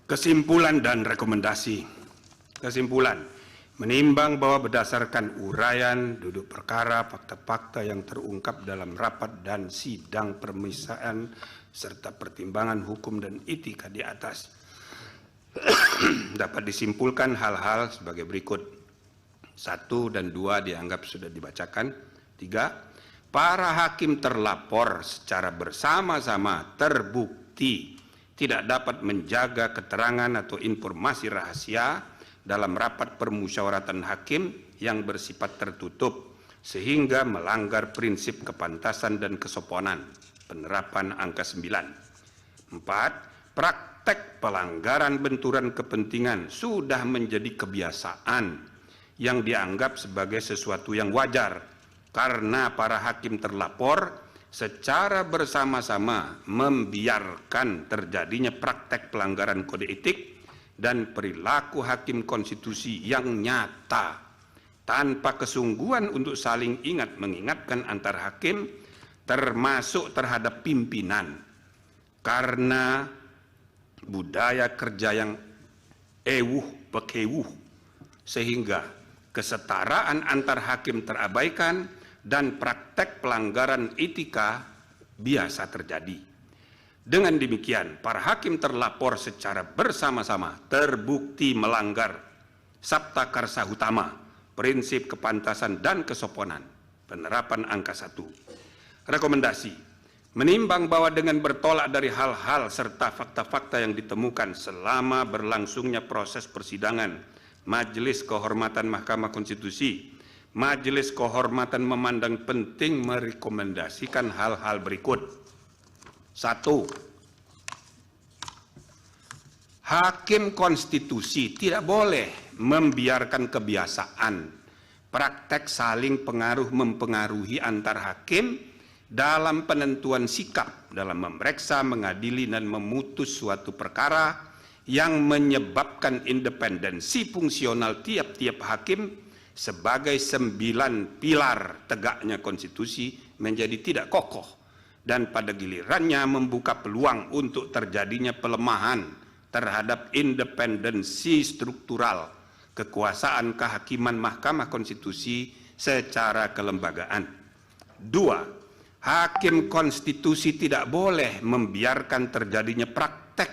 Kesimpulan dan rekomendasi. Kesimpulan, menimbang bahwa berdasarkan uraian, duduk perkara, fakta-fakta yang terungkap dalam rapat dan sidang permisaan serta pertimbangan hukum dan etika di atas, dapat disimpulkan hal-hal sebagai berikut. 1 dan 2 dianggap sudah dibacakan. 3, para hakim terlapor secara bersama-sama terbukti tidak dapat menjaga keterangan atau informasi rahasia dalam rapat permusyawaratan hakim yang bersifat tertutup sehingga melanggar prinsip kepantasan dan kesopanan. Penerapan angka 9. 4, praktek pelanggaran benturan kepentingan sudah menjadi kebiasaan yang dianggap sebagai sesuatu yang wajar karena para hakim terlapor secara bersama-sama membiarkan terjadinya praktek pelanggaran kode etik dan perilaku hakim konstitusi yang nyata tanpa kesungguhan untuk saling ingat mengingatkan antar hakim termasuk terhadap pimpinan karena budaya kerja yang pekewuh sehingga kesetaraan antar hakim terabaikan dan praktek pelanggaran etika biasa terjadi. Dengan demikian, para hakim terlapor secara bersama-sama terbukti melanggar Sabta Karsa Utama, prinsip kepantasan dan kesopanan. Penerapan angka 1. Rekomendasi, menimbang bahwa dengan bertolak dari hal-hal serta fakta-fakta yang ditemukan selama berlangsungnya proses persidangan Majelis Kehormatan Mahkamah Konstitusi, Majelis Kehormatan memandang penting merekomendasikan hal-hal berikut. 1. Hakim konstitusi tidak boleh membiarkan kebiasaan praktek saling pengaruh mempengaruhi antar hakim dalam penentuan sikap dalam memeriksa, mengadili, dan memutus suatu perkara yang menyebabkan independensi fungsional tiap-tiap hakim sebagai 9 pilar tegaknya konstitusi menjadi tidak kokoh dan pada gilirannya membuka peluang untuk terjadinya pelemahan terhadap independensi struktural kekuasaan kehakiman Mahkamah Konstitusi secara kelembagaan. 2. Hakim konstitusi tidak boleh membiarkan terjadinya praktek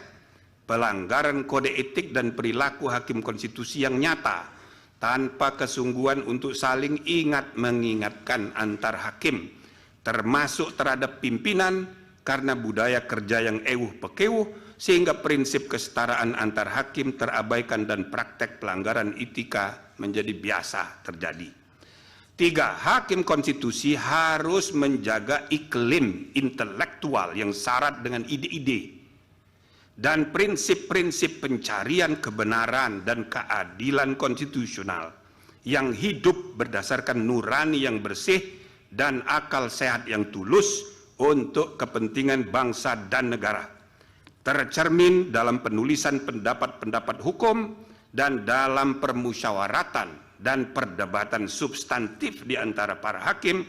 pelanggaran kode etik dan perilaku hakim konstitusi yang nyata tanpa kesungguhan untuk saling ingat mengingatkan antar hakim termasuk terhadap pimpinan karena budaya kerja yang pekewuh sehingga prinsip kesetaraan antar hakim terabaikan dan praktek pelanggaran etika menjadi biasa terjadi. 3. Hakim konstitusi harus menjaga iklim intelektual yang syarat dengan ide-ide dan prinsip-prinsip pencarian kebenaran dan keadilan konstitusional yang hidup berdasarkan nurani yang bersih dan akal sehat yang tulus untuk kepentingan bangsa dan negara, tercermin dalam penulisan pendapat-pendapat hukum dan dalam permusyawaratan dan perdebatan substantif di antara para hakim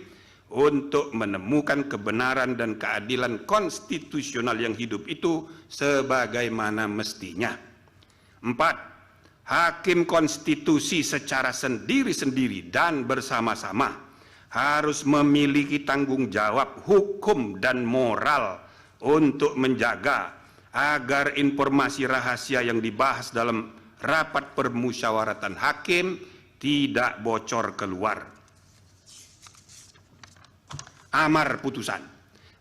untuk menemukan kebenaran dan keadilan konstitusional yang hidup itu sebagaimana mestinya. 4. Hakim konstitusi secara sendiri-sendiri dan bersama-sama harus memiliki tanggung jawab hukum dan moral untuk menjaga agar informasi rahasia yang dibahas dalam rapat permusyawaratan hakim tidak bocor keluar. Amar putusan,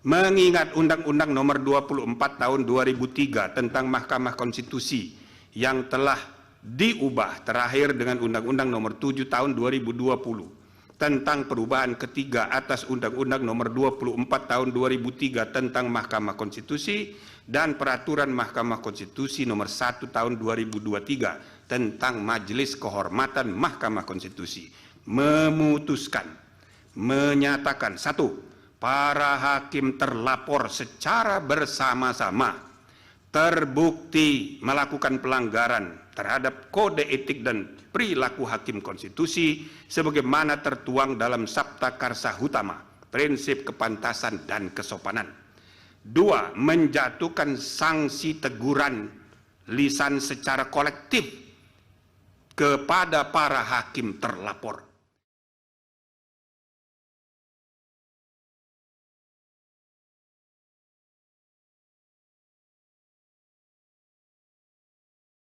mengingat Undang-Undang Nomor 24 Tahun 2003 tentang Mahkamah Konstitusi yang telah diubah terakhir dengan Undang-Undang Nomor 7 Tahun 2020 tentang perubahan ketiga atas Undang-Undang Nomor 24 Tahun 2003 tentang Mahkamah Konstitusi dan Peraturan Mahkamah Konstitusi Nomor 1 Tahun 2023 tentang Majelis Kehormatan Mahkamah Konstitusi memutuskan menyatakan 1. Para hakim terlapor secara bersama-sama terbukti melakukan pelanggaran terhadap kode etik dan perilaku hakim konstitusi sebagaimana tertuang dalam Sabta Karsa Utama, prinsip kepantasan dan kesopanan. 2. Menjatuhkan sanksi teguran lisan secara kolektif kepada para hakim terlapor.